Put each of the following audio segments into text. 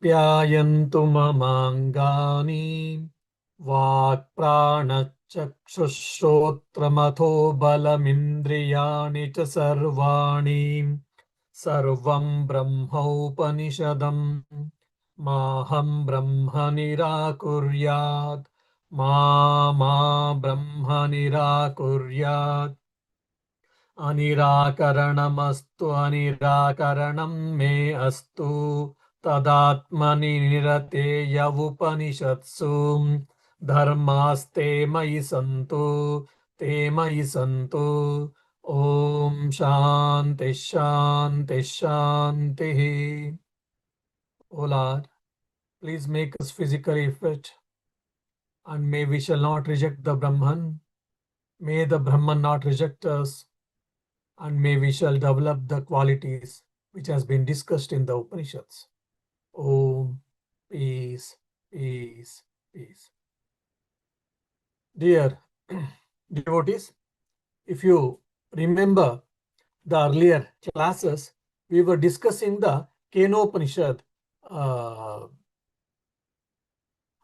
आप्यायन्तु ममाङ्गानि वाक्प्राणचक्षुश्रोत्रमथो बलमिन्द्रियाणि च सर्वाणि सर्वं ब्रह्मोपनिषदम् माहं ब्रह्म निराकुर्यात् मा ब्रह्म निराकुर्यात् अनिराकरणमस्तु अनिराकरणं मे अस्तु तदात्मनि निरतेय उपनिषत्सु धर्मास्ते मयि सन्तु ते मयि सन्तु ॐ शान्ति शान्ति शान्तिः. O Lord, please make us physically fit, and may we shall not reject the Brahman. May the Brahman not reject us, and may we shall develop the qualities which has been discussed in the Upanishads. Om, peace, peace, peace. Dear devotees, if you remember the earlier classes, we were discussing the Kenopanishad,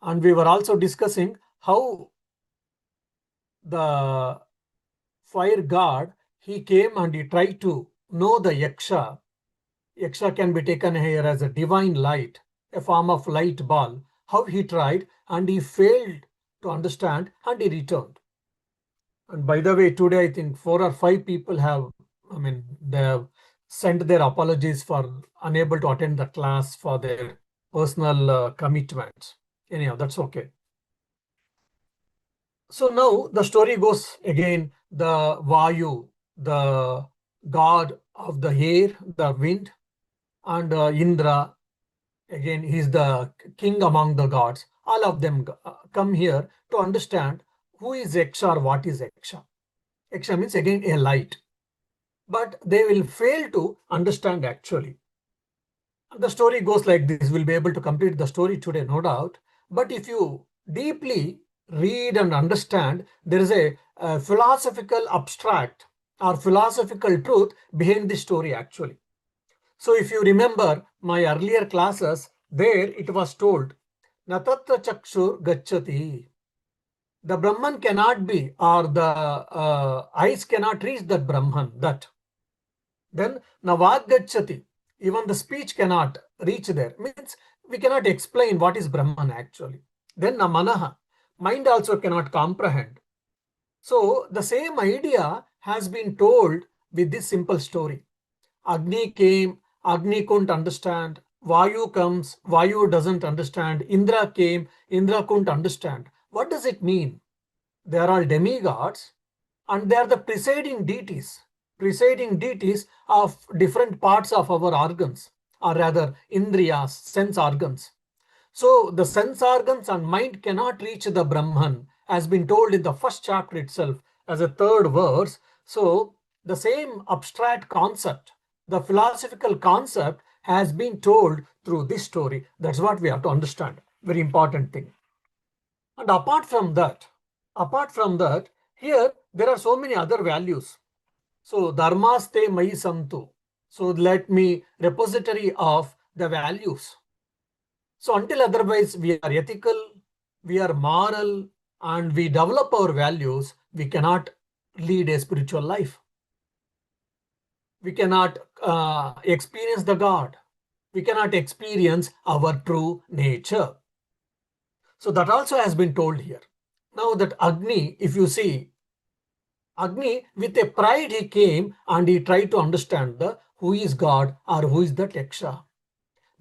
and we were also discussing how the fire god, he came and he tried to know the Yaksha. Yaksha can be taken here as a divine light, a form of light ball. How he tried and he failed to understand and he returned. And by the way, today I think 4 or 5 people have, they have sent their apologies for unable to attend the class for their personal commitments. Anyhow, that's okay. So now the story goes again, the Vayu, the god of the air, the wind, and Indra, again, he is the king among the gods. All of them come here to understand who is Yaksha or what is Yaksha. Yaksha means again a light. But they will fail to understand actually. The story goes like this. We'll be able to complete the story today, no doubt. But if you deeply read and understand, there is a philosophical abstract or philosophical truth behind this story actually. So if you remember my earlier classes, there it was told, Natatra Chakshur Gachati. The Brahman cannot be, or the eyes cannot reach that Brahman, that. Then Navad Gachati. Even the speech cannot reach there. Means we cannot explain what is Brahman actually. Then Namanaha. Mind also cannot comprehend. So the same idea has been told with this simple story. Agni came, Agni couldn't understand. Vayu comes, Vayu doesn't understand. Indra came, Indra couldn't understand. What does it mean? They are all demigods and they are the presiding deities of different parts of our organs, or rather Indriyas, sense organs. So the sense organs and mind cannot reach the Brahman, as been told in the first chapter itself as a third verse. So the same abstract concept, the philosophical concept, has been told through this story. That's what we have to understand. Very important thing. And apart from that, here there are so many other values. So dharmaste mayi santu. So let me repository of the values. So until otherwise we are ethical, we are moral, and we develop our values, we cannot lead a spiritual life. We cannot experience the God. We cannot experience our true nature. So that also has been told here. Now that Agni, if you see, Agni with a pride he came and he tried to understand who is God or who is the Yaksha.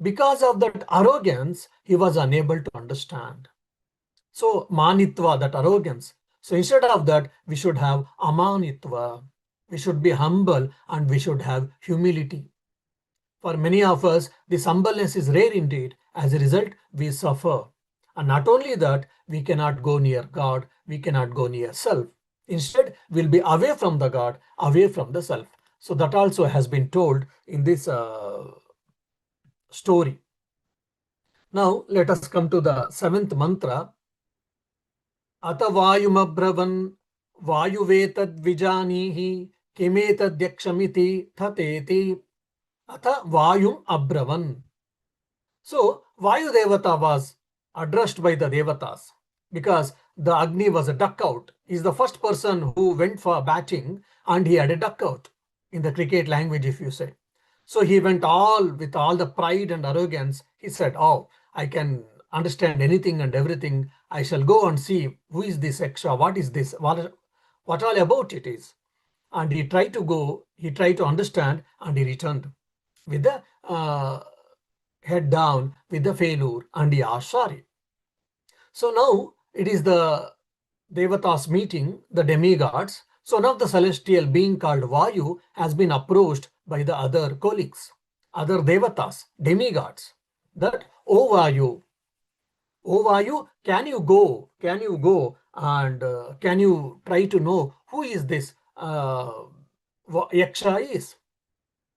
Because of that arrogance, he was unable to understand. So manitva, that arrogance. So instead of that, we should have amanitva. We should be humble and we should have humility. For many of us, this humbleness is rare indeed. As a result, we suffer. And not only that, we cannot go near God, we cannot go near self. Instead, we'll be away from the God, away from the self. So that also has been told in this story. Now, let us come to the 7th mantra. Ata vayumabbravan vayuvetad vijanihi kimetadyakshamiti thateti. Atha vayum abravan. So Vayu Devata was addressed by the Devatas because the Agni was a duck out. He's the first person who went for batting and he had a duck out in the cricket language, if you say. So he went all with all the pride and arrogance. He said, "Oh, I can understand anything and everything. I shall go and see who is this extra, what is this, what all about it is." And he tried to go, he tried to understand, and he returned with the head down with the failure and he asked sorry. So now it is the Devatas meeting the demigods. So now the celestial being called Vayu has been approached by the other colleagues, other Devatas, demigods, that, oh Vayu, can you go? Can you go and can you try to know who is this Yaksha is?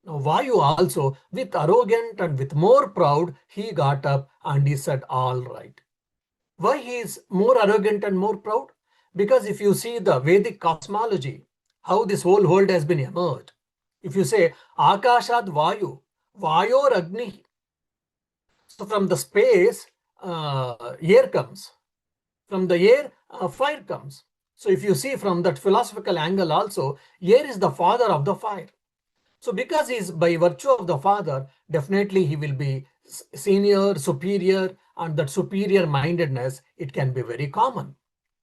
Now Vayu also, with arrogant and with more proud, he got up and he said, all right. Why he is more arrogant and more proud? Because if you see the Vedic cosmology, how this whole world has been emerged, if you say Akashad Vayu, Vayor Agni, so from the space, air comes. From the air, fire comes. So if you see from that philosophical angle also, air is the father of the fire. So because he is by virtue of the father, definitely he will be senior, superior, and that superior mindedness, it can be very common.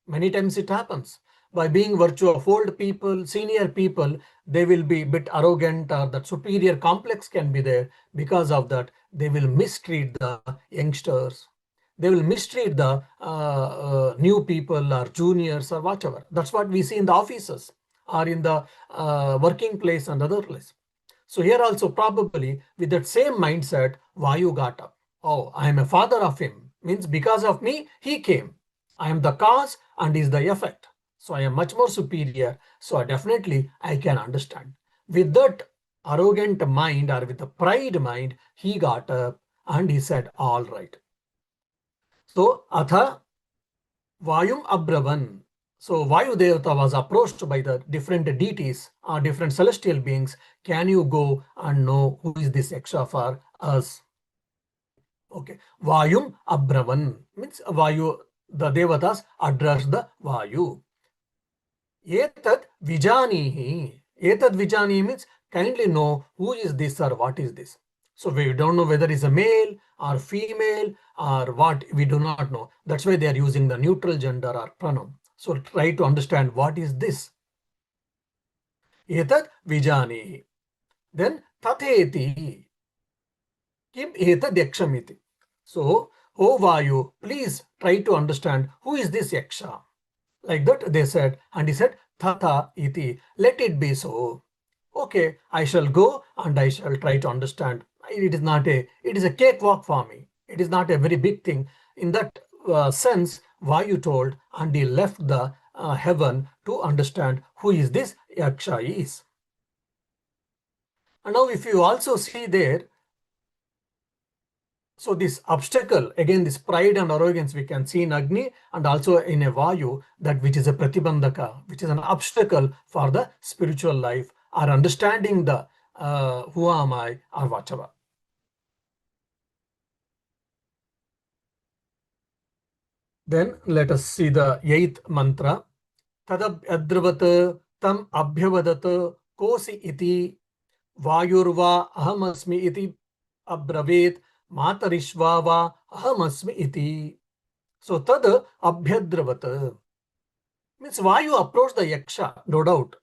Many times it happens. By being virtue of old people, senior people, they will be a bit arrogant or that superior complex can be there. Because of that, they will mistreat the youngsters. They will mistreat the new people or juniors or whatever. That's what we see in the offices or in the working place and other place. So here also probably with that same mindset, Vayu got up. Oh, I am a father of him. Means because of me, he came. I am the cause and is the effect. So I am much more superior. So definitely I can understand. With that arrogant mind or with the pride mind, he got up and he said, all right. So Atha Vayum Abravan. So Vayu Devata was approached by the different deities or different celestial beings. Can you go and know who is this extra for us? Okay. Vayum Abravan means Vayu, the Devatas addressed the Vayu. Etad Vijanihi. Etad Vijani means kindly know who is this or what is this. So we don't know whether it's a male or female or what, we do not know. That's why they are using the neutral gender or pronoun. So try to understand what is this. Etad Vijani. Then Tatheti. Kim Etad Yakshamiti. So, oh Vayu, please try to understand who is this Yaksha. Like that they said, and he said, Tata iti, let it be so. Okay, I shall go and I shall try to understand. It is a cakewalk for me. It is not a very big thing. In that sense, Vayu told, and he left the heaven to understand who is this Yaksha is. And now if you also see there, so this obstacle, again, this pride and arrogance we can see in Agni and also in a Vayu, that which is a Pratibandhaka, which is an obstacle for the spiritual life or understanding the who am I or whatever. Then let us see the 8th mantra. Tadab adrivat tam abhyavadat kosi iti Vayurva ahamasmi iti abbravet matarishva va ahamasmi iti. So tad abhyadravat means Vayu approached the Yaksha, no doubt.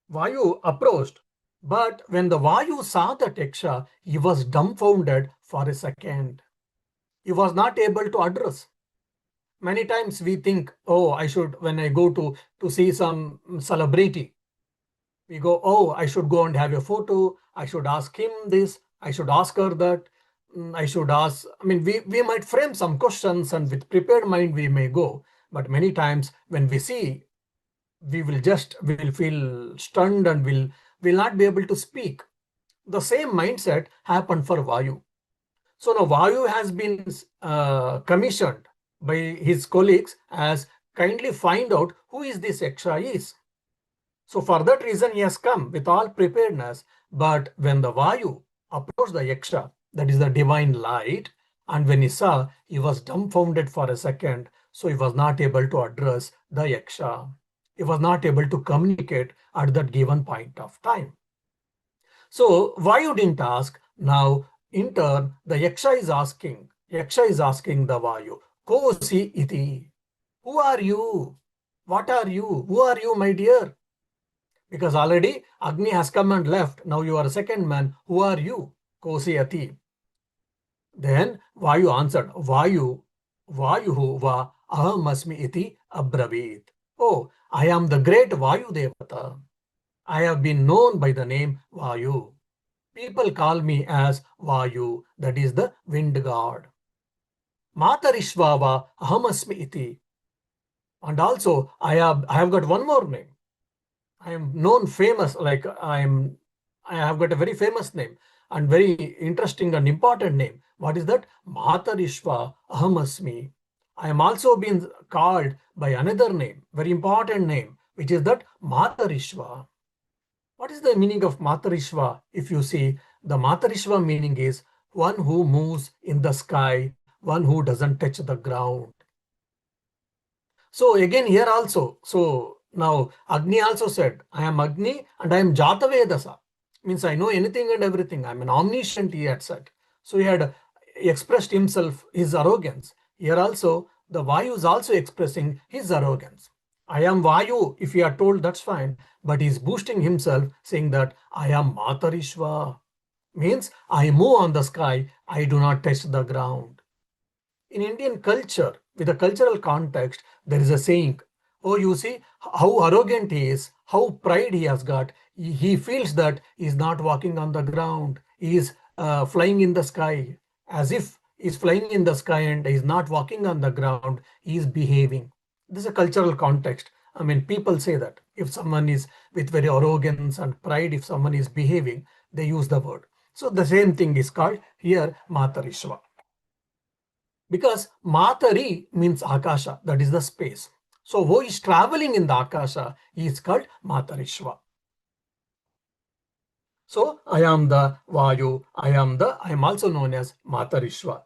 Vayu approached, but when the Vayu saw that Yaksha, he was dumbfounded for a second. He was not able to address. Many times we think, oh, I should, when I go to see some celebrity, we go, oh, I should go and have a photo. I should ask him this. I should ask her that. I should ask, I mean, we might frame some questions and with prepared mind we may go. But many times when we see, we will feel stunned and will not be able to speak. The same mindset happened for Vayu. So now Vayu has been commissioned by his colleagues as kindly find out who is this Yaksha is. So for that reason he has come with all preparedness. But when the Vayu approached the Yaksha, that is the divine light, And when he saw, he was dumbfounded for a second, so he was not able to address the Yaksha. He was not able to communicate at that given point of time. So Vayu didn't ask. Now, in turn, the Yaksha is asking the Vayu, Kosi iti. Who are you? What are you? Who are you, my dear? Because already Agni has come and left. Now you are a second man. Who are you? Kosi ati. Then Vayu answered, Vayu va aham asmi iti abravit. Oh, I am the great Vayu Devata. I have been known by the name Vayu. People call me as Vayu, that is the wind god. Matarishvava ahamasmi iti. And also I have got one more name. I am known famous, like I have got a very famous name and very interesting and important name. What is that? Matarishva ahamasmi. I am also being called by another name, very important name, which is that Matarishva. What is the meaning of Matarishva? If you see, the Matarishva meaning is one who moves in the sky, one who doesn't touch the ground. So again here also, so now Agni also said, I am Agni and I am Jatavedasa. Means I know anything and everything. I'm an omniscient, he had said. So he had expressed himself, his arrogance. Here also, the Vayu is also expressing his arrogance. I am Vayu, if you are told, that's fine. But he's boosting himself, saying that I am Matarishva. Means I move on the sky, I do not touch the ground. In Indian culture, with a cultural context, there is a saying, oh, you see how arrogant he is, how pride he has got. He feels that he is not walking on the ground. He is flying in the sky, as if he is flying in the sky and he is not walking on the ground. He is behaving. This is a cultural context. I mean, people say that if someone is with very arrogance and pride, if someone is behaving, they use the word. So the same thing is called here Matarishva. Because Matari means Akasha, that is the space. So who is traveling in the Akasha is called Matarishva. So I am the Vayu, I am also known as Matarishva.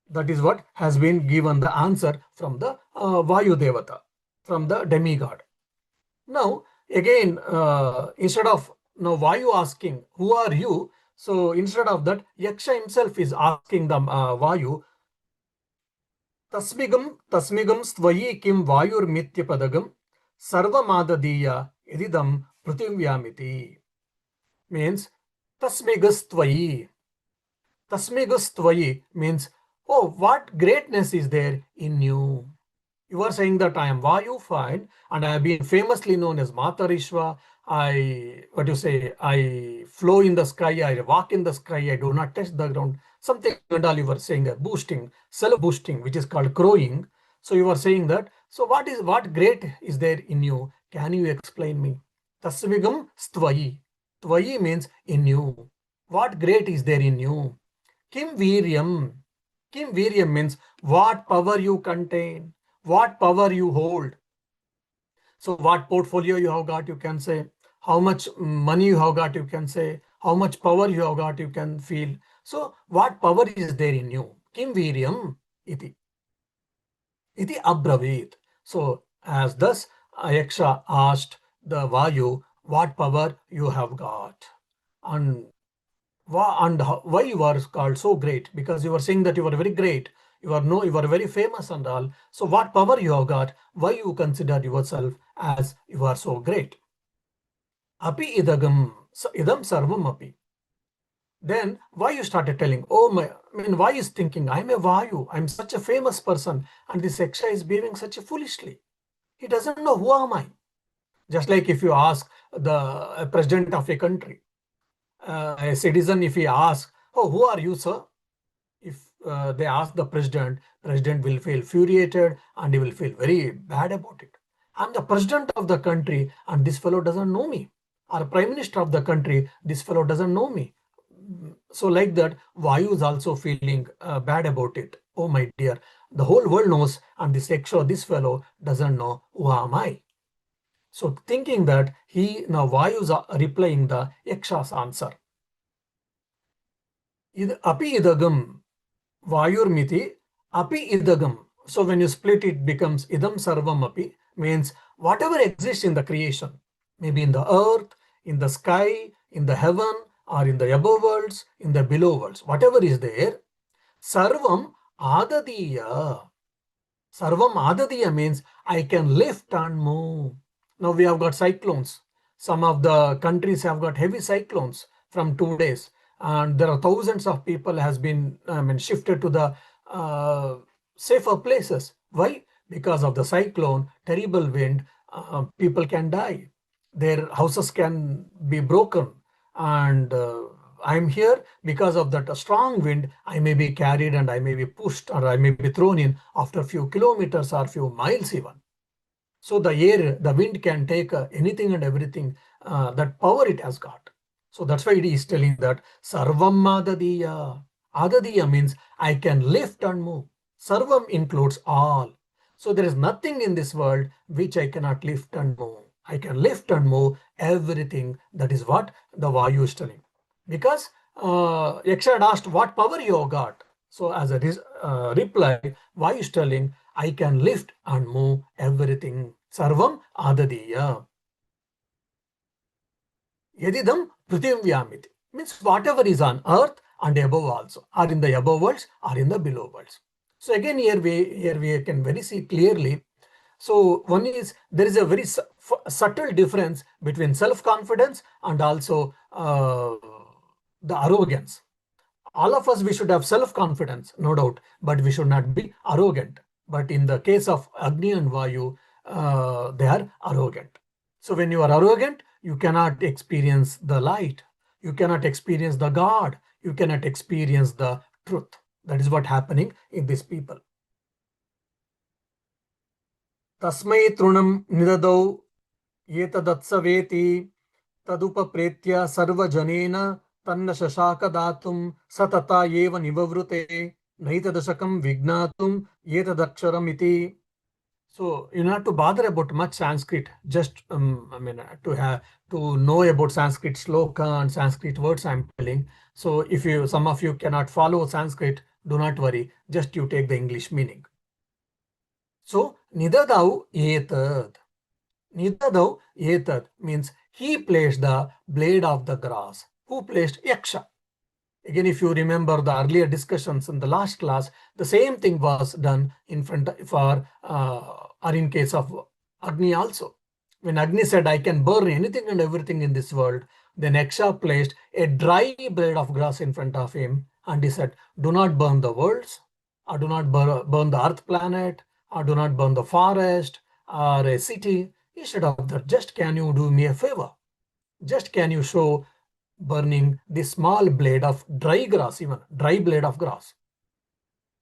That is what has been given the answer from the Vayu Devata, from the demigod. Now, again, instead of now Vayu asking, who are you? So instead of that, Yaksha himself is asking the Vayu, तस्मिगं स्वयि किं वायुर्मित्यपदगं सर्वमाददीय ididam पृथिव्यामिति. Means tasmigastvayi. Tasmigastvayi means, oh, what greatness is there in you? You are saying that I am Vayu, fine, and I have been famously known as Matarishva. I flow in the sky, I walk in the sky, I do not touch the ground. Something and all you were saying, boosting, self-boosting, which is called crowing. So you are saying that. So what great is there in you? Can you explain me? Tasvigam stvayi. Tvayi means in you. What great is there in you? Kim viryam. Kim viryam means what power you contain, what power you hold. So what portfolio you have got, you can say. How much money you have got, you can say. How much power you have got, you can feel. So what power is there in you? Kim viryam iti. Iti abravit. So as thus Yaksha asked the Vayu, what power you have got? And why you are called so great? Because you were saying that you were very great. You are very famous and all. So what power you have got? Why you consider yourself as you are so great? Api idagam idam sarvam api. Then why you started telling, why is thinking, I'm a Vayu, I'm such a famous person, and this Yaksha is behaving such a foolishly. He doesn't know who am I. Just like if you ask the president of a country, a citizen, if he asks, oh, who are you, sir? If they ask the president will feel infuriated and he will feel very bad about it. I'm the president of the country and this fellow doesn't know me. Or prime minister of the country, this fellow doesn't know me. So like that, Vayu is also feeling bad about it. Oh my dear, the whole world knows and this fellow doesn't know who am I. So thinking that now Vayu is replying the Yaksha's answer. Api idagam, Vayurmiti, api idagam. So when you split, it becomes idam sarvam api, means whatever exists in the creation, maybe in the earth, in the sky, in the heaven, or in the above worlds, in the below worlds, whatever is there, sarvam adadiya. Sarvam adadiya means I can lift and move. Now we have got cyclones. Some of the countries have got heavy cyclones from 2 days, and there are thousands of people has been shifted to the uh, safer places. Why? Because of the cyclone, terrible wind, people can die. Their houses can be broken, and I'm here because of that strong wind. I may be carried and I may be pushed or I may be thrown in after a few kilometers or few miles even. So the air, the wind can take anything and everything, that power it has got. So that's why it is telling that Sarvam Adadiya. Adadiya means I can lift and move. Sarvam includes all. So there is nothing in this world which I cannot lift and move. I can lift and move everything. That is what the Vayu is telling. Because Yaksha had asked what power you got. So as a reply, Vayu is telling I can lift and move everything. Sarvam adadiya. Yedidam prithimvyamiti. Means whatever is on earth and above also, or in the above worlds or in the below worlds. So again here we can very see clearly. So one is there is a very subtle difference between self-confidence and also the arrogance. All of us, we should have self-confidence, no doubt, but we should not be arrogant. But in the case of Agni and Vayu, they are arrogant. So when you are arrogant, you cannot experience the light. You cannot experience the God. You cannot experience the truth. That is what happening in these people. Tasmai trunam nidadau yetadatsaveti तदुपप्रेत्य सर्वजनेन तन्न शशाक दातुं सतता एव निववृते नैतदशकं विज्ञातुं एतदक्षरमिति. So you not to bother about much Sanskrit. Just to know about Sanskrit sloka and Sanskrit words I'm telling. So if some of you cannot follow Sanskrit, do not worry. Just you take the English meaning. So nidadau etad. Nidadau etad means he placed the blade of the grass. Who placed? Yaksha. Again, if you remember the earlier discussions in the last class, the same thing was done in front for or in case of Agni also. When Agni said, I can burn anything and everything in this world, then Yaksha placed a dry blade of grass in front of him and he said, do not burn the worlds, or do not burn the earth planet, or do not burn the forest or a city. Instead of that, just can you do me a favor? Just can you show burning this small blade of dry grass, even dry blade of grass?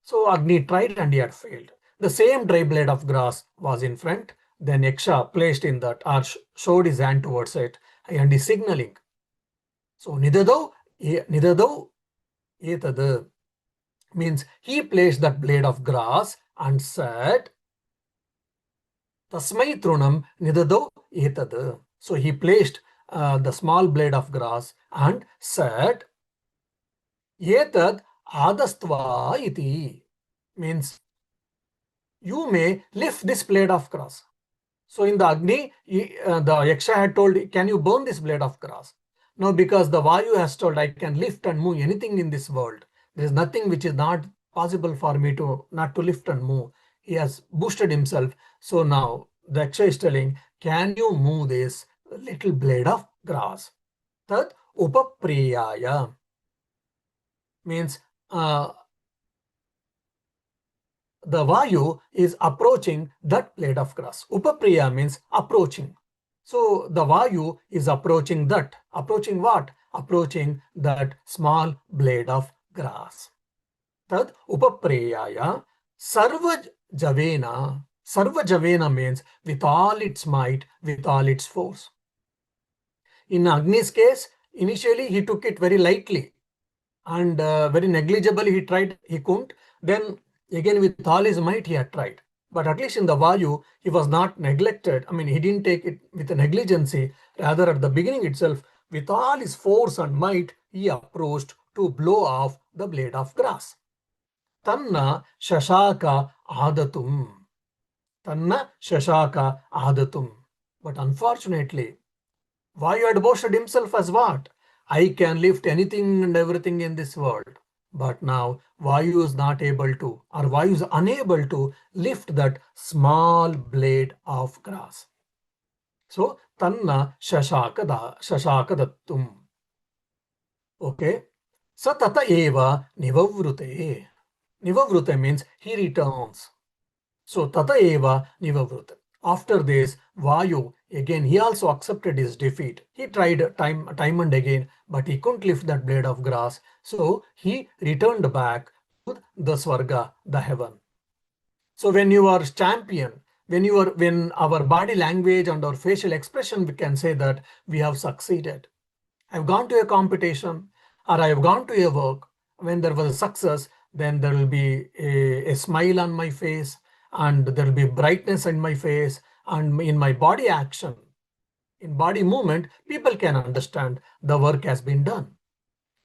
So Agni tried and he had failed. The same dry blade of grass was in front. Then Yaksha placed in that or showed his hand towards it and is signaling. So Nidadau etad means he placed that blade of grass and said, Tasmai trunam nidadau etad. So he placed the small blade of grass and said, Etad adastva iti, means you may lift this blade of grass. So in the Agni, the Yaksha had told, can you burn this blade of grass? No, because the Vayu has told, I can lift and move anything in this world. There is nothing which is not possible for me to not to lift and move. He has boosted himself. So now the Yaksha is telling, can you move this little blade of grass? Tad upapriyaya means the Vayu is approaching that blade of grass. Upapriya means approaching. So the Vayu is approaching that. Approaching what? Approaching that small blade of grass. Tad upapriyaya sarva javena. Sarva javena means with all its might, with all its force. In Agni's case, initially he took it very lightly and very negligibly he tried, he couldn't. Then again with all his might he had tried. But at least in the Vayu, he was not neglected. I mean, he didn't take it with a negligency. Rather, at the beginning itself, with all his force and might, he approached to blow off the blade of grass. Tanna shashaka adatum. Tanna shashaka adatum. But unfortunately, Vayu had boasted himself as what? I can lift anything and everything in this world. But now Vayu is not able to, or Vayu is unable to lift that small blade of grass. So, Tanna shashakadattum. Okay. Satata eva nivavrute. Nivavrute means he returns. So Tata eva nivavrute. After this, Vayu, again, he also accepted his defeat. He tried time and again, but he couldn't lift that blade of grass. So he returned back to the Swarga, the heaven. So when you are champion, when our body language and our facial expression, we can say that we have succeeded. I've gone to a competition or I've gone to a work. When there was a success, then there will be a smile on my face and there will be brightness in my face and in my body action. In body movement, people can understand the work has been done.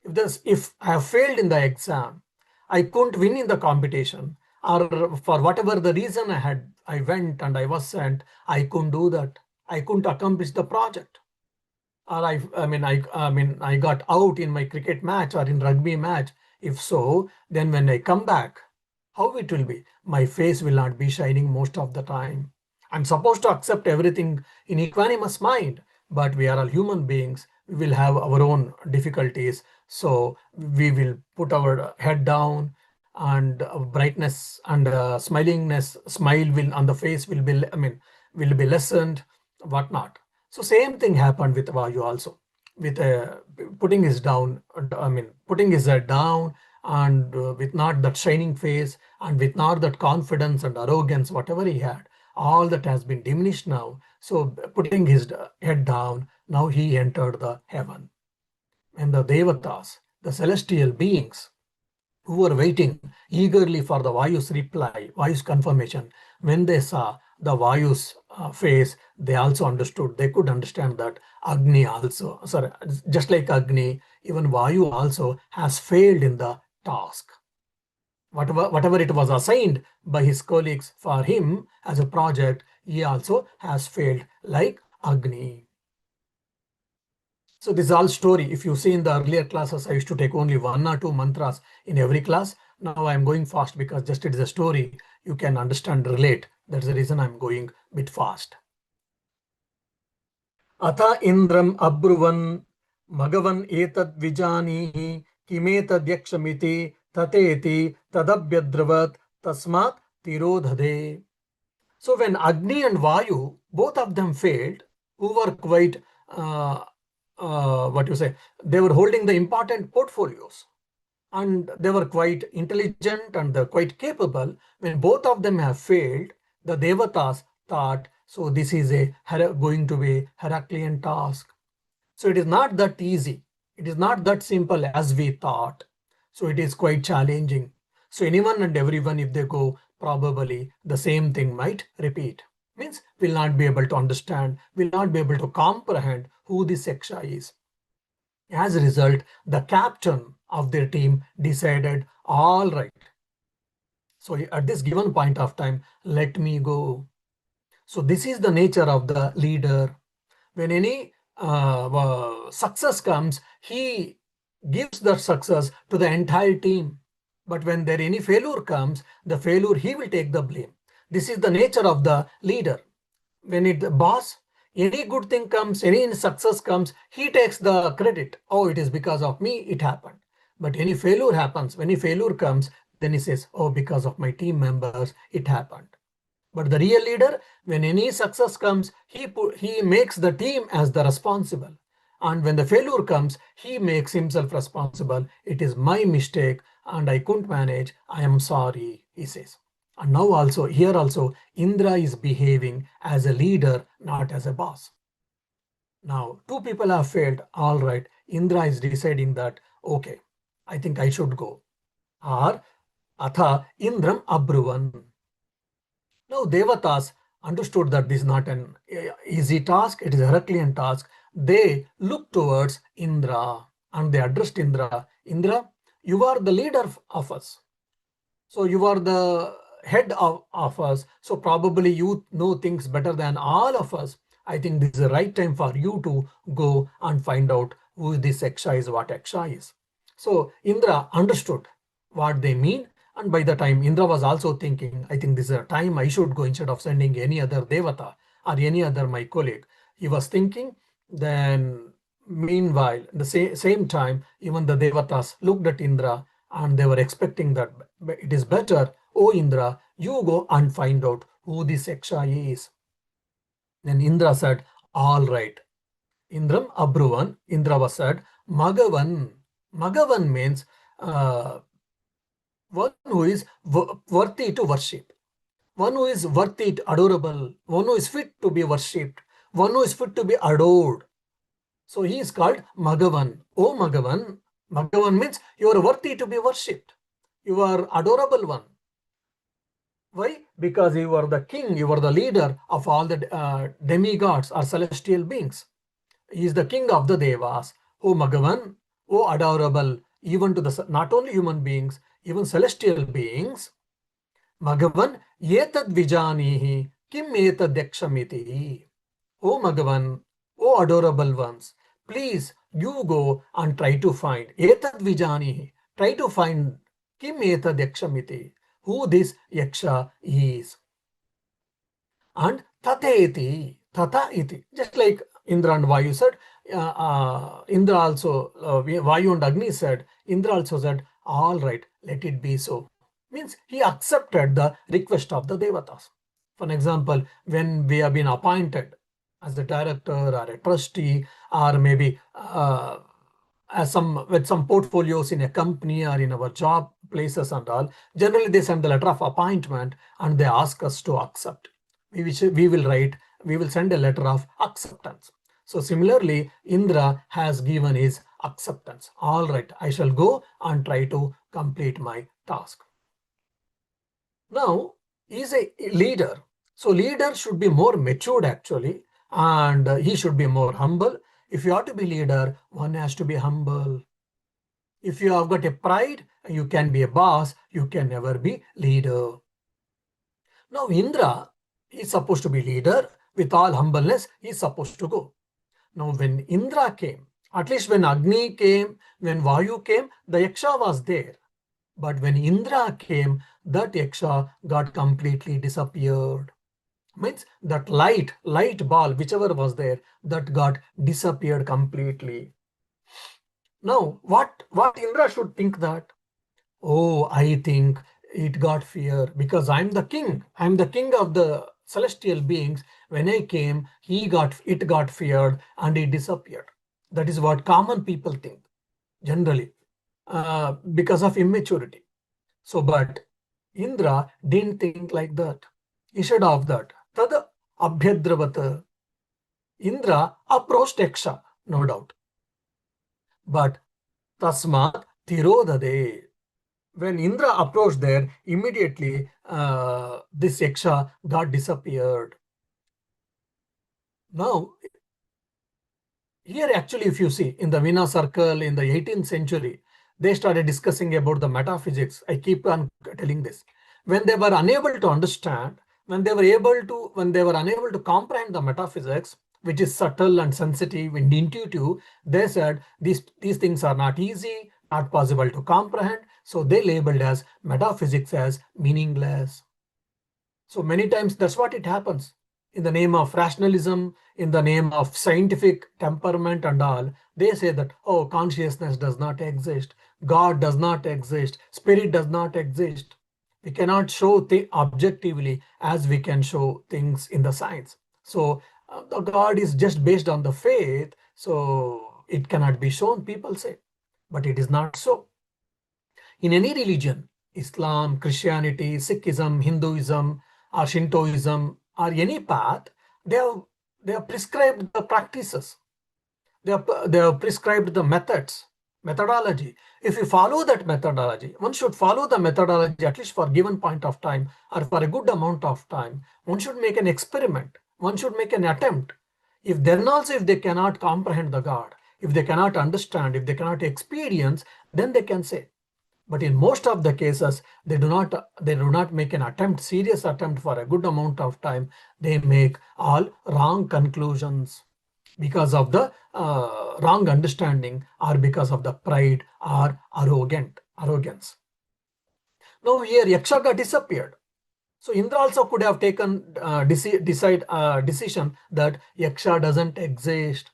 If I have failed in the exam, I couldn't win in the competition, or for whatever the reason I went and I was sent, I couldn't do that. I couldn't accomplish the project, or I got out in my cricket match or in rugby match. If so, then when I come back, how it will be? My face will not be shining most of the time. I'm supposed to accept everything in equanimous mind, but we are all human beings. We will have our own difficulties. So we will put our head down and brightness and smile will on the face will be lessened, whatnot. So same thing happened with Vayu also, with putting his putting his head down and with not that shining face and with not that confidence and arrogance, whatever he had, all that has been diminished now. So putting his head down, now he entered the heaven. And the Devatas, the celestial beings, who were waiting eagerly for the Vayu's reply, Vayu's confirmation. When they saw the Vayu's face, they also understood, they could understand that Agni also, sorry, just like Agni, even Vayu also has failed in the task. Whatever it was assigned by his colleagues for him as a project, he also has failed like Agni. So this is all story. If you see in the earlier classes, I used to take only 1 or 2 mantras in every class. Now I'm going fast because just it is a story. You can understand, relate. That's the reason I'm going a bit fast. Atha Indram Abruvan Magavan Etad Vijanihi Kimetad Yakshamiti Tateti Tadabhyadravat Tasmat Tirodhade. So when Agni and Vayu, both of them failed, who were quite what you say, they were holding the important portfolios and they were quite intelligent and they're quite capable. When both of them have failed, the Devatas thought, so this is going to be Heraclean task. So it is not that easy. It is not that simple as we thought. So it is quite challenging. So anyone and everyone, if they go, probably the same thing might repeat. Means will not be able to understand, will not be able to comprehend who this Yaksha is. As a result, the captain of their team decided, all right, so at this given point of time, let me go. So this is the nature of the leader. When any success comes, he gives that success to the entire team. But when there any failure comes, the failure, he will take the blame. This is the nature of the leader. When the boss, any good thing comes, any success comes, he takes the credit. Oh, it is because of me, it happened. But any failure happens, when any failure comes, then he says, oh, because of my team members, it happened. But the real leader, when any success comes, he makes the team as the responsible. And when the failure comes, he makes himself responsible. It is my mistake and I couldn't manage. I am sorry, he says. And now also, here also, Indra is behaving as a leader, not as a boss. Now, 2 people have failed. All right, Indra is deciding that, okay, I think I should go. Or, Atha Indram Abruvan. Now, Devatas understood that this is not an easy task, it is a Heraclean task. They look towards Indra and they addressed Indra. Indra, you are the leader of us. So you are the head of us. So probably you know things better than all of us. I think this is the right time for you to go and find out who this Yaksha is, what Yaksha is. So Indra understood what they mean. And by the time Indra was also thinking, I think this is a time I should go instead of sending any other Devata or any other my colleague. He was thinking, then meanwhile, at the same time, even the Devatas looked at Indra and they were expecting that it is better, oh Indra, you go and find out who this Yaksha is. Then Indra said, all right. Indram Abruvan, Indra was said, Magavan. Magavan means one who is worthy to worship, one who is worthy, adorable, one who is fit to be worshipped, one who is fit to be adored. So he is called Magavan. Oh Magavan. Magavan means you are worthy to be worshipped. You are adorable one. Why? Because you are the king, you are the leader of all the demigods or celestial beings. He is the king of the Devas. Oh Magavan, oh adorable, even to the not only human beings, even celestial beings. Magavan, etad vijanihi, kim etad yakshamiti. Oh Magavan, oh adorable ones, please you go and try to find etad vijanihi. Try to find kim etad yakshamiti, who this yaksha is. And tateti, tata iti. Just like Indra and Vayu said, Indra also, Vayu and Agni said, Indra also said, all right, let it be so. Means he accepted the request of the Devatas. For example, when we have been appointed as the director or a trustee or maybe as with some portfolios in a company or in our job places and all, generally they send the letter of appointment and they ask us to accept. We will send a letter of acceptance. So similarly, Indra has given his acceptance. All right, I shall go and try to complete my task. Now, he is a leader. So leader should be more matured actually, and he should be more humble. If you are to be leader, one has to be humble. If you have got a pride, you can be a boss, you can never be leader. Now Indra is supposed to be leader. With all humbleness, he is supposed to go. Now when Indra came, at least when Agni came, when Vayu came, the Yaksha was there. But when Indra came, that Yaksha got completely disappeared. Means that light ball, whichever was there, that got disappeared completely. Now, what Indra should think that? Oh, I think it got fear because I'm the king. I'm the king of the celestial beings. When I came, it got feared and it disappeared. That is what common people think generally because of immaturity. So, but Indra didn't think like that. Instead of that, Tada Abhyadravata, Indra approached Yaksha, no doubt. But Tasmat Tirodade. When Indra approached there, immediately this Yaksha got disappeared. Now, here actually, if you see in the Vina circle in the 18th century, they started discussing about the metaphysics. I keep on telling this. When they were unable to understand, when they were unable to comprehend the metaphysics, which is subtle and sensitive and intuitive, they said these things are not easy, not possible to comprehend. So they labeled as metaphysics as meaningless. So many times that's what it happens. In the name of rationalism, in the name of scientific temperament and all, they say that, oh, consciousness does not exist, God does not exist, spirit does not exist. We cannot show things objectively as we can show things in the science. So the God is just based on the faith, so it cannot be shown, people say. But it is not so. In any religion, Islam, Christianity, Sikhism, Hinduism, or Shintoism, or any path, they have prescribed the practices. They have prescribed the methodology. If you follow that methodology, one should follow the methodology at least for a given point of time or for a good amount of time. One should make an experiment. One should make an attempt. If they cannot comprehend the God, If they cannot understand, if they cannot experience, then they can say. But in most of the cases, they do not make an attempt, serious attempt for a good amount of time. They make all wrong conclusions because of the wrong understanding, or because of the pride or arrogance. Now here Yaksha disappeared. So Indra also could have taken decision that Yaksha doesn't exist,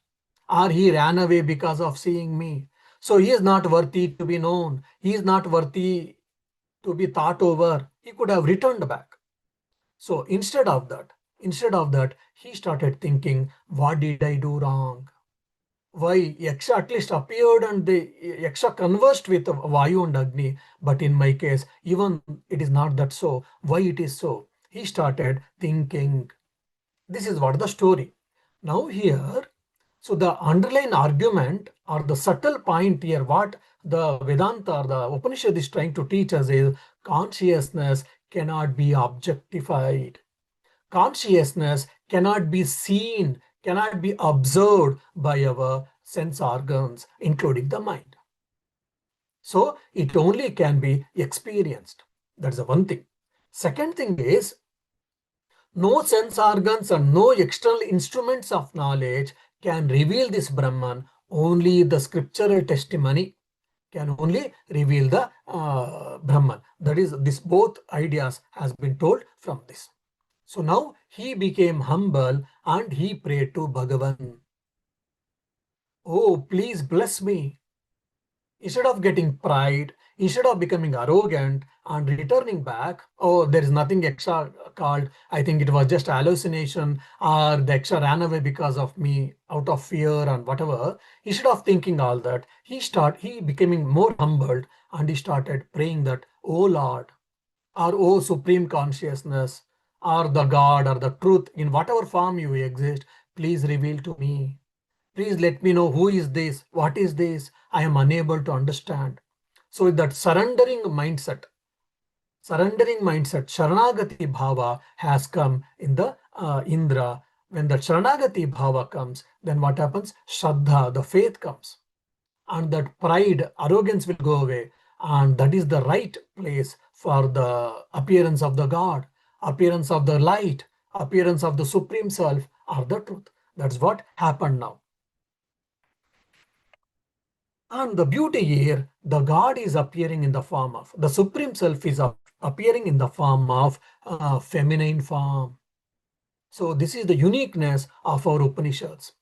or he ran away because of seeing me. So he is not worthy to be known. He is not worthy to be thought over. He could have returned back. So instead of that, he started thinking, what did I do wrong? Why Yaksha at least appeared and the Yaksha conversed with Vayu and Agni, but in my case, even it is not that so. Why it is so? He started thinking. This is what the story. Now here, so the underlying argument or the subtle point here, what the Vedanta or the Upanishad is trying to teach us is consciousness cannot be objectified. Consciousness cannot be seen, cannot be observed by our sense organs, including the mind. So it only can be experienced. That's the one thing. Second thing is, no sense organs and no external instruments of knowledge can reveal this Brahman. Only the scriptural testimony can only reveal the Brahman. That is, this both ideas has been told from this. So now he became humble and he prayed to Bhagavan. Oh, please bless me. Instead of getting pride, instead of becoming arrogant and returning back, oh, there is nothing extra called, I think it was just hallucination, or the extra ran away because of me out of fear and whatever. Instead of thinking all that, he becoming more humbled, and he started praying that, oh Lord, or oh supreme consciousness, or the God or the truth, in whatever form you exist, please reveal to me. Please let me know who is this, what is this. I am unable to understand. So that Sharanagati Bhava has come in the Indra. When the Sharanagati Bhava comes, then what happens? Shraddha, the faith comes. And that pride, arrogance will go away. And that is the right place for the appearance of the God, appearance of the light, appearance of the Supreme Self, or the truth. That's what happened now. And the beauty here, the God is appearing in the form of, the Supreme Self is appearing in the form of feminine form. So this is the uniqueness of our Upanishads.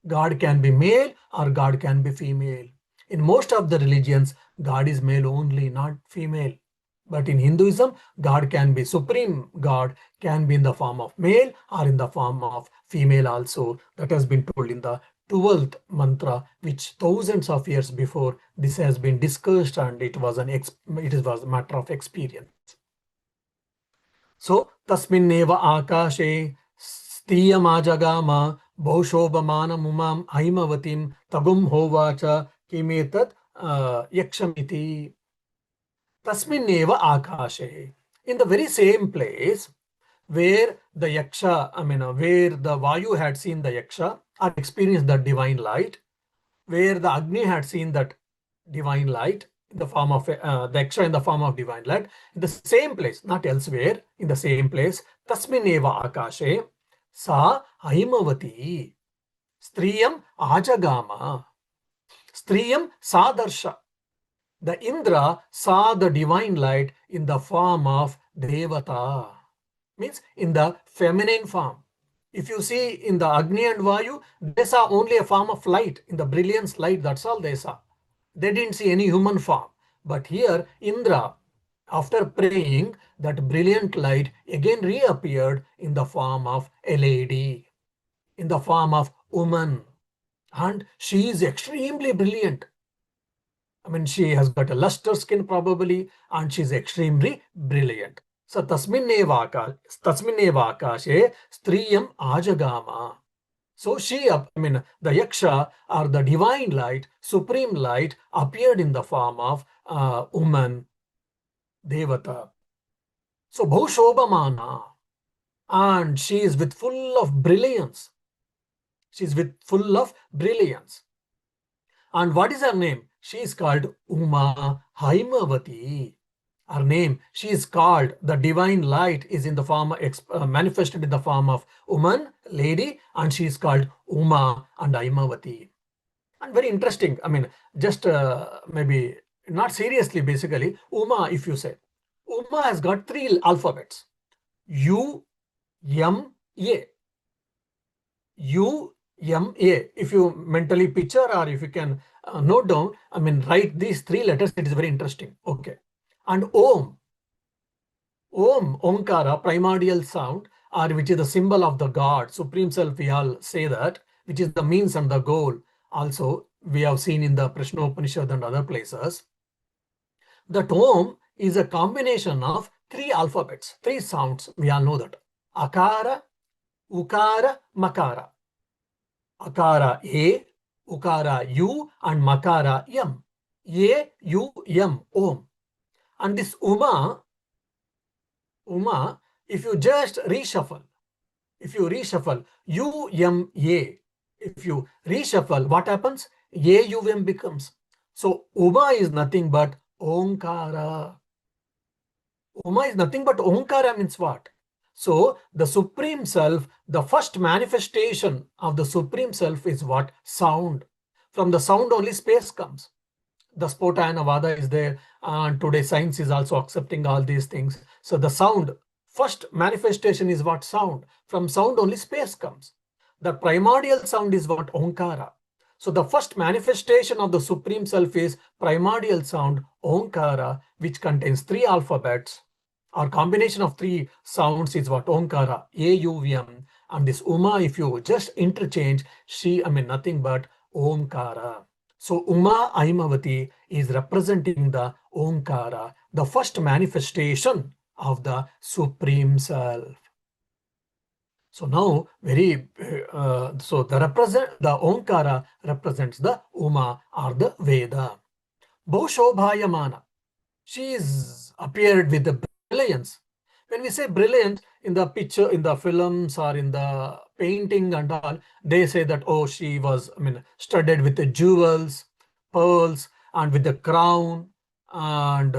God can be male or God can be female. In most of the religions, God is male only, not female. But in Hinduism, God can be supreme. God can be in the form of male or in the form of female also. That has been told in the 12th mantra, which thousands of years before this has been discussed, and it was a matter of experience. So tasminneva akashe stiyamajagama बहुशोभमानमुमां ऐमवतीं तगुं होवाच किमेतत् yaksham tasminneva akashe. In the very same place where the yaksha, where the Vayu had seen the yaksha or experienced the divine light, where the Agni had seen that divine light in the form of the yaksha in the form of divine light, in the same place, not elsewhere, in the same place, tasminneva akashe sa aimavati striyam ajagama. Striyam sadarsha. The Indra saw the divine light in the form of Devata, means in the feminine form. If you see in the Agni and Vayu, they saw only a form of light, in the brilliance light, that's all they saw. They didn't see any human form. But here, Indra, after praying, that brilliant light again reappeared in the form of a lady, in the form of woman. And she is extremely brilliant. She has got a luster skin probably, and she's extremely brilliant. So tasminneva akashe striyam ajagama. So the yaksha or the divine light, supreme light, appeared in the form of woman, devata. So bhushobhamana, and she is with full of brilliance. She's with full of brilliance. And what is her name? She is called Uma Haimavati. Her name, she is called, the divine light is in the form, manifested in the form of woman, lady, and she is called Uma and Aimavati. And very interesting, I mean, just maybe not seriously, basically, Uma, if you say, Uma has got three alphabets. U, M, A. U, M, A. If you mentally picture or if you can note down, I mean, write these three letters, it is very interesting. Okay. And Om, Omkara, primordial sound, or which is the symbol of the God, Supreme Self, we all say that, which is the means and the goal. Also, we have seen in the Prashna Upanishad and other places. That Om is a combination of three alphabets, three sounds. We all know that. Akara, Ukara, Makara. Akara A, Ukara U, and Makara M. A, U, M, Om. And this Uma, if you just reshuffle, U, M, A, if you reshuffle, what happens? A, U, M becomes. So Uma is nothing but Omkara. Uma is nothing but Omkara means what? So the Supreme Self, the first manifestation of the Supreme Self is what? Sound. From the sound only space comes. The Spotanavada is there, and today science is also accepting all these things. So the sound, first manifestation is what? Sound. From sound only space comes. The primordial sound is what? Omkara. So the first manifestation of the Supreme Self is primordial sound, Omkara, which contains three alphabets, or combination of three sounds is what? Omkara, A-U-M. And this Uma, if you just interchange, she, I mean, nothing but Omkara. So Uma Aimavati is representing the Omkara, the first manifestation of the Supreme Self. So now, so the Omkara represents the Uma or the Veda. Bhushobhayamana. She is appeared with the brilliance. When we say brilliant in the picture, in the films or in the painting and all, they say that, oh, she was, I mean, studded with the jewels, pearls, and with the crown and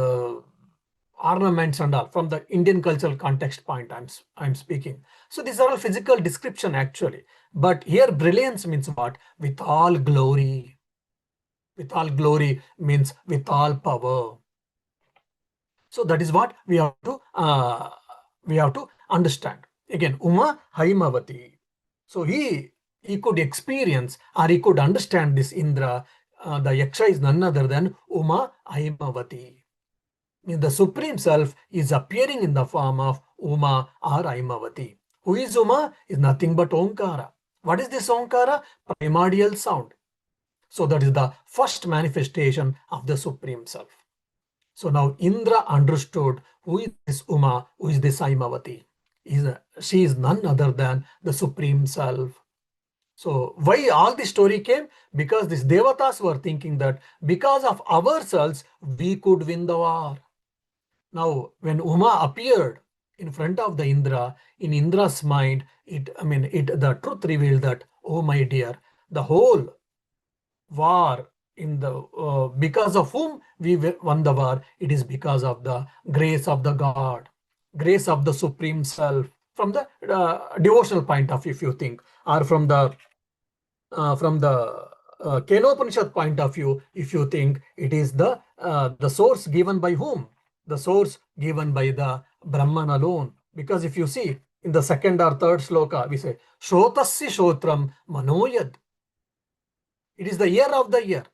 ornaments and all. From the Indian cultural context point, I'm speaking. So these are all physical description actually. But here brilliance means what? With all glory. With all glory means with all power. So that is what we have to understand. Again, Uma Haimavati. So he could experience or he could understand this Indra. The Yaksha is none other than Uma Haimavati. The Supreme Self is appearing in the form of Uma or Aimavati. Who is Uma? Is nothing but Omkara. What is this Omkara? Primordial sound. So that is the first manifestation of the Supreme Self. So now Indra understood who is this Uma, who is this Aimavati. She is none other than the Supreme Self. So why all this story came? Because these Devatas were thinking that because of ourselves, we could win the war. Now, when Uma appeared in front of the Indra, in Indra's mind, the truth revealed that, oh my dear, the whole war because of whom we won the war, it is because of the grace of the God, grace of the Supreme Self. From the devotional point of view, if you think, or from the Kenopanishad point of view, if you think, it is the source given by whom? The source given by the Brahman alone. Because if you see in the second or third sloka, we say, Shotasya Shotram Manoyad. It is the ear of the ear,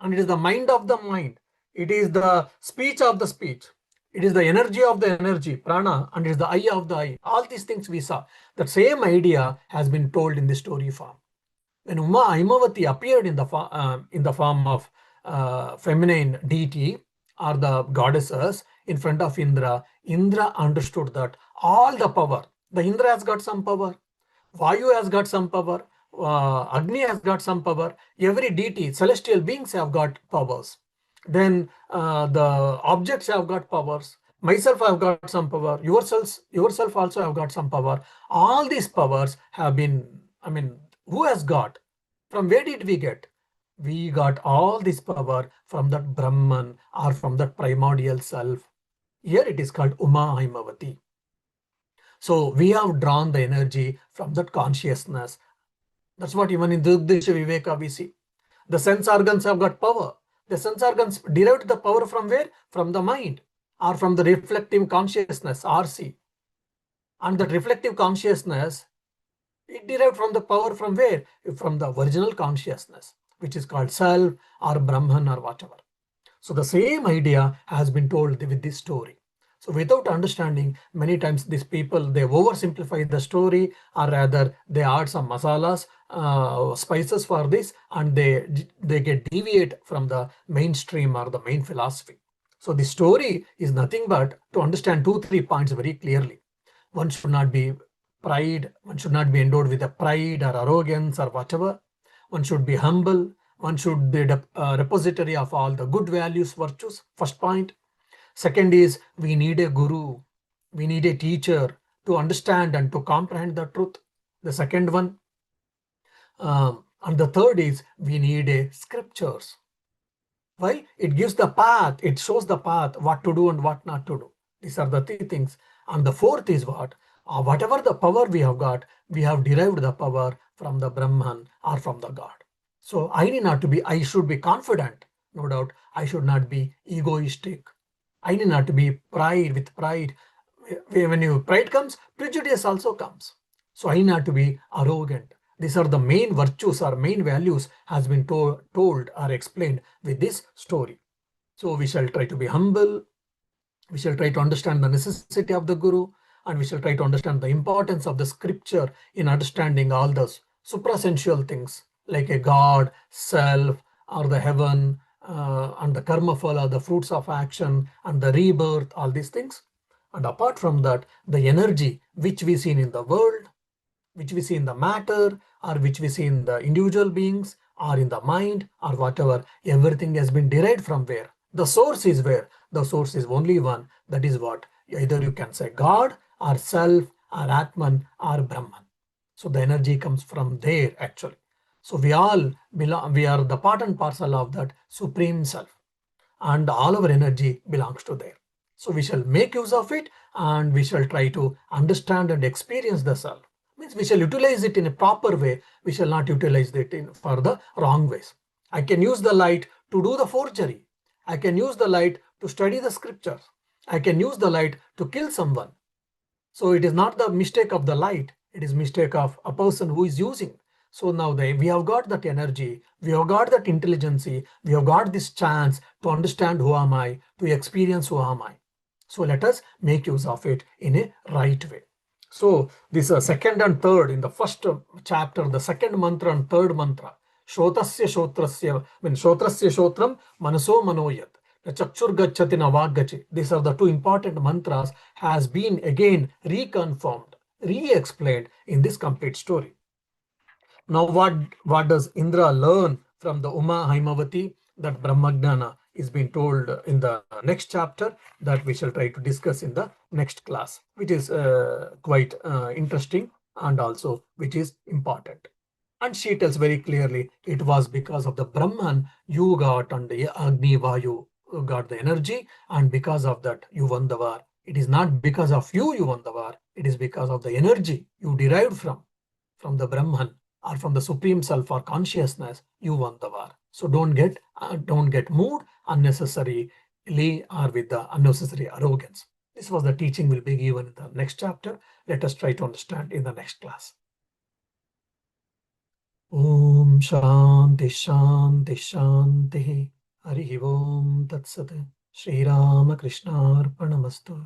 and it is the mind of the mind. It is the speech of the speech. It is the energy of the energy, prana, and it is the eye of the eye. All these things we saw. That same idea has been told in the story form. When Uma Aimavati appeared in the form of feminine deity or the goddesses in front of Indra, Indra understood that all the power, the Indra has got some power, Vayu has got some power, Agni has got some power, every deity, celestial beings have got powers. Then the objects have got powers. Myself have got some power. Yourself also have got some power. All these powers have been, who has got? From where did we get? We got all this power from that Brahman or from that primordial self. Here it is called Uma Himavati. So we have drawn the energy from that consciousness. That's what even in Dugdisha Viveka we see. The sense organs have got power. The sense organs derived the power from where? From the mind or from the reflective consciousness, RC. And that reflective consciousness, it derived from the power from where? From the original consciousness, which is called self or Brahman or whatever. So the same idea has been told with this story. So without understanding, many times these people, they oversimplify the story, or rather they add some masalas, spices for this, and they get deviate from the mainstream or the main philosophy. So the story is nothing but to understand 2-3 points very clearly. One should not be pride, one should not be endowed with a pride or arrogance or whatever. One should be humble. One should be a repository of all the good values, virtues. First point. Second is we need a guru. We need a teacher to understand and to comprehend the truth. The second one. And the third is we need a scriptures. Why? It gives the path. It shows the path, what to do and what not to do. These are the 3 things. And the fourth is what? Whatever the power we have got, we have derived the power from the Brahman or from the God. So I should be confident, no doubt. I should not be egoistic. I need not to be with pride. When pride comes, prejudice also comes. So I need not to be arrogant. These are the main virtues or main values has been told or explained with this story. So we shall try to be humble. We shall try to understand the necessity of the Guru, and we shall try to understand the importance of the scripture in understanding all those suprasensual things like a God, self, or the heaven, and the karma phala, the fruits of action, and the rebirth, all these things. And apart from that, the energy which we see in the world, which we see in the matter, or which we see in the individual beings, or in the mind, or whatever, everything has been derived from where? The source is where? The source is only one. That is what? Either you can say God, or self, or Atman, or Brahman. So the energy comes from there actually. So we all belong, we are the part and parcel of that supreme self, and all our energy belongs to there. So we shall make use of it, and we shall try to understand and experience the self. Means we shall utilize it in a proper way. We shall not utilize it for the wrong ways. I can use the light to do the forgery. I can use the light to study the scriptures. I can use the light to kill someone. So it is not the mistake of the light. It is mistake of a person who is using. So now we have got that energy, we have got that intelligence, we have got this chance to understand who am I, to experience who am I. So let us make use of it in a right way. So this second and third in the first chapter, the second mantra and third mantra, Shotasya Shotrasya, Shotrasya Shotram, Manaso Manoyat. The Chakshur Gachati Navagachi. These are the 2 important mantras has been again reconfirmed, re-explained in this complete story. Now what does Indra learn from the Uma Haimavati? That Brahmagnana is being told in the next chapter that we shall try to discuss in the next class, which is quite interesting and also which is important. And she tells very clearly it was because of the Brahman you got and the Agni Vayu got the energy, and because of that you won the war. It is not because of you won the war. It is because of the energy you derived from the Brahman or from the supreme self or consciousness, you won the war. So don't get moved unnecessarily or with the unnecessary arrogance. This was the teaching will be given in the next chapter. Let us try to understand in the next class. Om Shanti Shanti Shanti Hari Om Tat Sat Shri Rama Krishna Arpanamastu.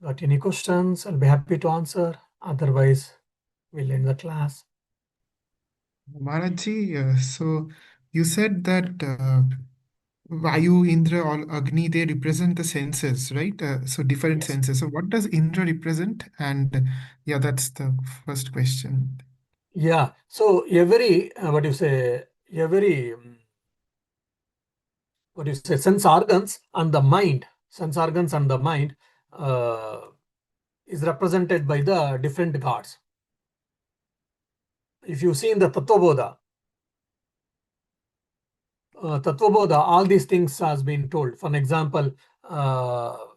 Got any questions? I'll be happy to answer. Otherwise, we'll end the class. Maharajji, so you said that Vayu, Indra, or Agni, they represent the senses, right? So different Yes. senses. So what does Indra represent? And yeah, that's the first question. Yeah. So every sense organs and the mind, uh, is represented by the different gods. if you see in the Tattva all these things has been told. For an example, what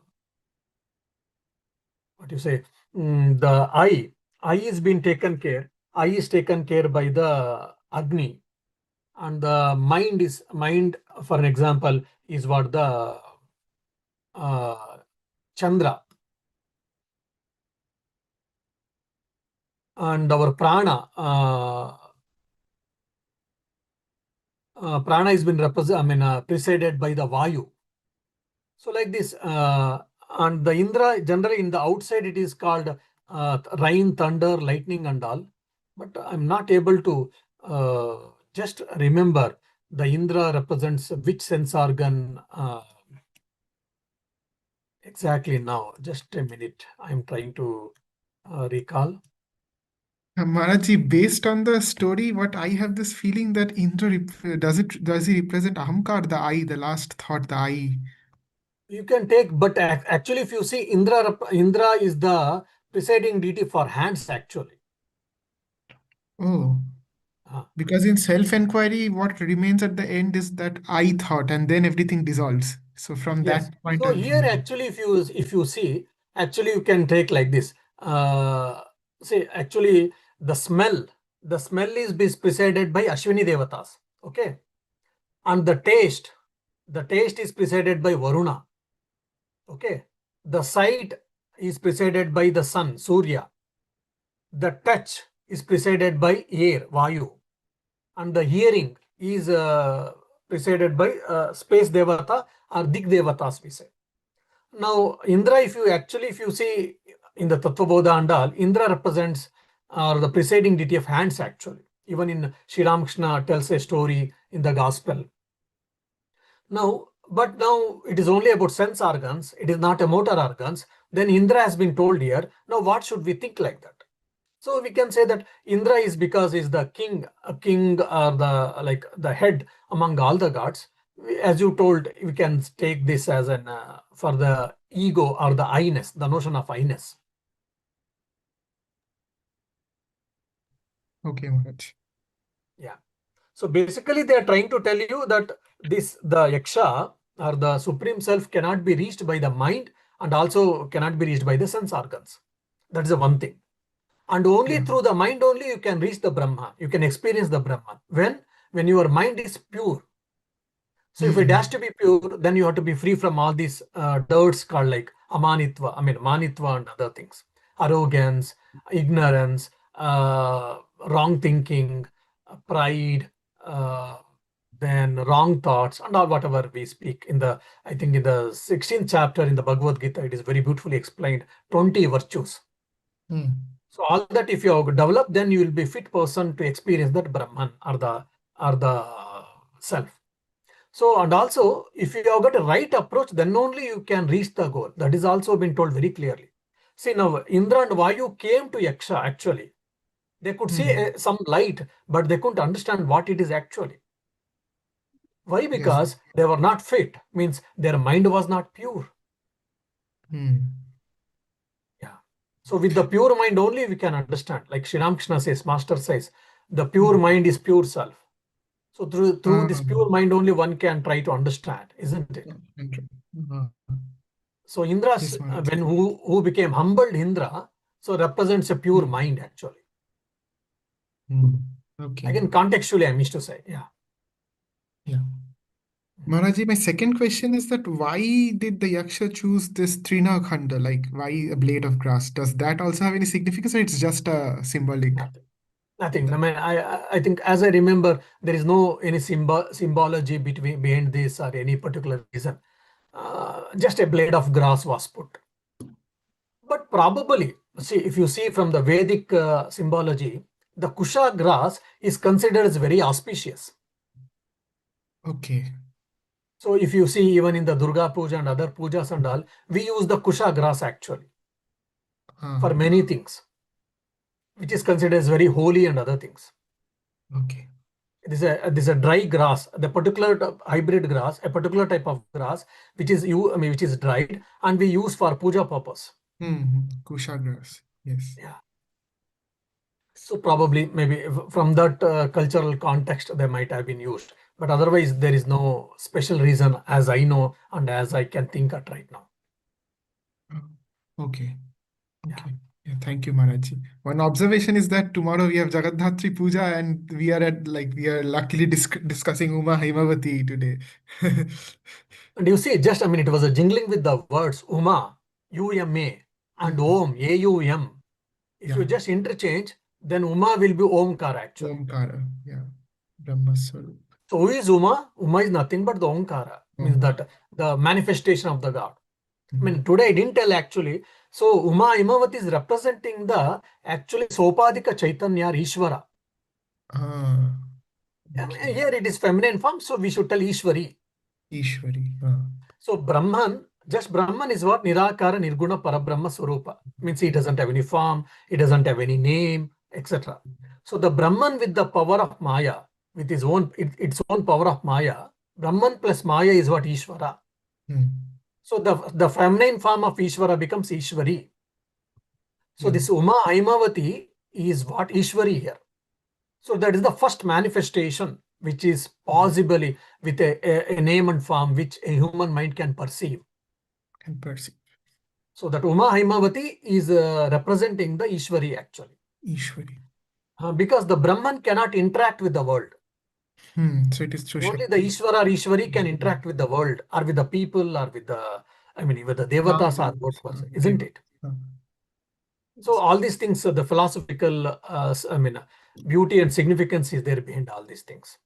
you say, the eye is being taken care. Eye is taken care by the Agni, and the mind. For an example, is what the Chandra, and our prana has been preceded by the Vayu. So like this, and the Indra generally in the outside it is called rain, thunder, lightning, and all. But I'm not able to just remember the Indra represents which sense organ exactly now. Just a minute. I'm trying to recall. Maharaji, based on the story, what I have this feeling that Indra does he represent Ahamkar, the I, the last thought, the I? You can take, but actually, if you see Indra is the presiding deity for hands actually. Oh, Ah. because in self-inquiry, what remains at the end is that I thought, and then everything dissolves. So from Yes. that point So of here view, actually, if you see, actually you can take like this. See, actually the smell is presided by Ashwini Devatas. Okay, and the taste is presided by Varuna. Okay, the sight is presided by the sun, Surya. The touch is presided by air, Vayu, and the hearing is presided by space Devata or Dik Devatas, we say. Now, Indra, if you see in the Tattva and all, Indra represents the presiding deity of hands actually. Even in Sri Ramakrishna tells a story in the gospel. But now it is only about sense organs, it is not a motor organs. Then Indra has been told here. Now, what should we think like that? So we can say that Indra is because he's the king, a king or the head among all the gods. As you told, we can take this as an for the ego or the I-ness, the notion of I-ness. okay, Maharaj. Yeah. So basically, they are trying to tell you that the yaksha or the supreme self cannot be reached by the mind and also cannot be reached by the sense organs. That's the one thing. And only Yeah. through the mind only you can reach the Brahma. You can experience the Brahman. When your mind is pure. So if it has Hmm. to be pure, then you have to be free from all these dirts called like manitva and other things. Arrogance, ignorance, wrong thinking, pride, uh, then wrong thoughts, and all whatever we speak in the, I think in the 16th chapter in the Bhagavad Gita, it is very beautifully explained, 20 virtues. Hmm. So all that if you develop, then you will be fit person to experience that Brahman or the self. So and also if you have got a right approach, then only you can reach the goal. That is also been told very clearly. See now Indra and Vayu came to Yaksha actually. They could see Hmm. some light, but they couldn't understand what it is actually. Why? Yes. Because they were not fit. Means their mind was not pure. Hmm. Yeah. So with the pure mind only we can understand. Like Sri Ramakrishna says, Master says, the pure Hmm. mind is pure self. So through this Ah, pure mind only one can try to understand, isn't it? ah, So Indra's yes, Maharaj. when who became humbled Indra, so represents a pure Hmm. mind actually. Hmm. Okay. Again, contextually, I missed to say, yeah. Yeah. Maharaji, my second question is that why did the Yaksha choose this Trina Khanda? Like, why a blade of grass? Does that also have any significance, or it's just a symbolic? Nothing. Nothing. I That, mean, I think as I remember, there is no any symbology behind this or any particular reason. Just a blade of grass was put. But probably, see, if you see from the Vedic symbology, the Kusha grass is considered as very auspicious. okay. So if you see even in the Durga Puja and other pujas and all, we use the Kusha grass actually for Ah, many things, which is considered as very holy and other things. okay. This is a dry grass, the particular hybrid grass, a particular type of grass, which is dried and we use for puja purpose. Hmm. Kusha grass. Yes. Yeah. So probably maybe from that cultural context they might have been used, but otherwise there is no special reason as I know and as I can think at right now. Oh, okay. Yeah. Okay. Yeah, thank you, Maharajji. One observation is that tomorrow we have Jagadhatri Puja and we are luckily discussing Uma Himavati today. And you see, just I mean, it was a jingling with the words Uma, UMA, and Mm. Om, AUM. If Yeah, you just interchange, then Uma will be Omkar actually. Omkara. Yeah, Brahma Swarup. So who is Uma? Uma is nothing but the Omkara, means Omkara. that the manifestation of the God. I Mm. mean, today I didn't tell actually. So Uma Imavati is representing the actually Sopadika Chaitanya or Ishvara. Ah, I okay. mean, here it is feminine form, so we should tell Ishwari. Ishwari. Ah. So Brahman, just Brahman is what Nirakara Nirguna Parabrahma Swarupa. Means he doesn't have any form, he doesn't have any name, etc. So the Brahman with the power of Maya, with his own its own power of Maya, Brahman plus Maya is what Ishvara. Mm. So the feminine form of Ishvara becomes Ishwari. So Yeah, this Uma Aimavati is what Ishwari here. So that is the first manifestation which is possibly with a name and form which a human mind can perceive. can perceive. So that Uma Haimavati is representing the Ishwari actually. Ishwari. Because the Brahman cannot interact with the world. So it is through Only the Shakti. Ishvara or Ishwari can interact with the world or with the people or with the, I mean, with the Devatas or both person, isn't Deva. it? Ah. So all these things, the philosophical, I mean, beauty and significance is there behind all these things.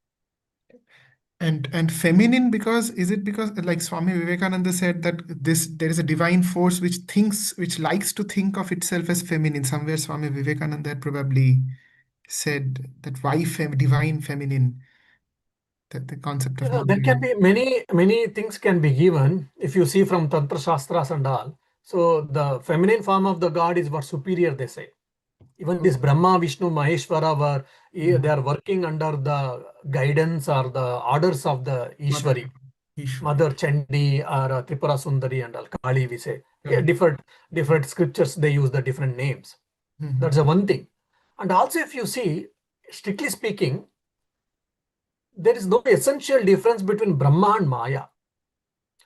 And feminine, because is it because like Swami Vivekananda said that there is a divine force which likes to think of itself as feminine. Somewhere Swami Vivekananda had probably said that why divine feminine, that the concept of Yeah, there can mother. be many things can be given if you see from Tantra Shastras and all. So the feminine form of the God is what superior they say. Even this Brahma, Vishnu, Maheshwara were they are working under the guidance or the orders of the Mother Ishwari, Ishwari. Mother Chandi or Tripura Sundari and all Kali. We say yeah, Kali. different scriptures they use the different names. That's the Mhm. one thing. And also, if you see, strictly speaking, there is no essential difference between Brahma and Maya.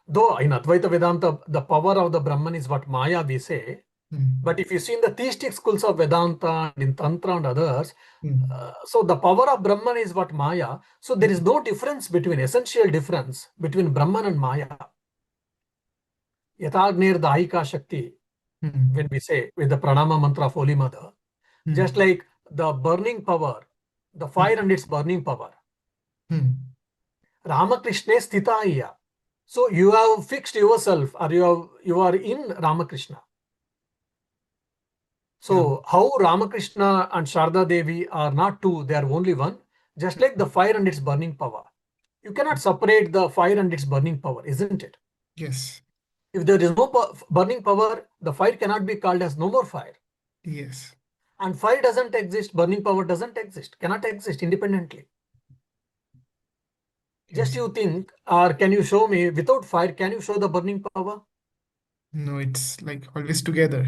Though in Advaita Vedanta, the power of the Brahman is what Maya we say. But Mm. if you see in the theistic schools of Vedanta and in Tantra and others, Mm. so the power of Brahman is what Maya. So there is no difference between essential difference between Brahman and Maya. Yatagnir Dahika Shakti, when Mm. we say with the Pranama mantra of Holy Mother, just Mm. like the burning power, the fire and its burning power. Mm. Ramakrishna Sthitaya. So you have fixed yourself or you are in Ramakrishna. Yeah. So how Ramakrishna and Sharda Devi are not two, they are only one, just like the fire and its burning power. You cannot separate the fire and its burning power, isn't it? Yes. If there is no burning power, the fire cannot be called as no more fire. Yes. And fire doesn't exist, burning power doesn't exist, cannot exist independently. Just Yes. you think, or can you show me without fire, can you show the burning power? No, it's like always together.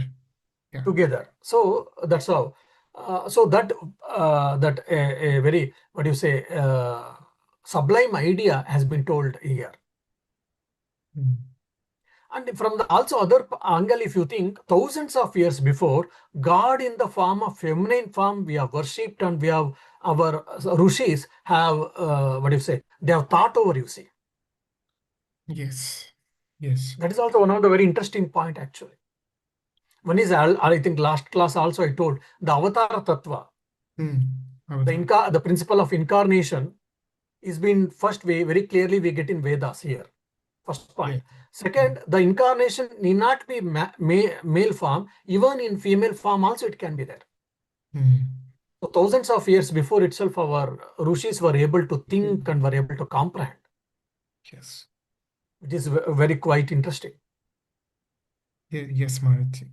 Yeah. Together. So that's how. So that a very what do you say sublime idea has been told here. Mm. And from the also other angle, if you think thousands of years before, God in the form of feminine form we have worshipped and we have our rishis have what do you say they have thought over. You see Yes. Yes. that is also one of the very interesting point actually. One is I think last class also I told the avatar tattva. Mm. Avatar. The principle of incarnation is been first way very clearly we get in Vedas here. First Yeah. point. Second, the incarnation need not be male form. Even in female form also it can be there. Mm. So thousands of years before itself, our rishis were able to think and were able to comprehend, Yes. which is very quite interesting. Yes, Maharaj.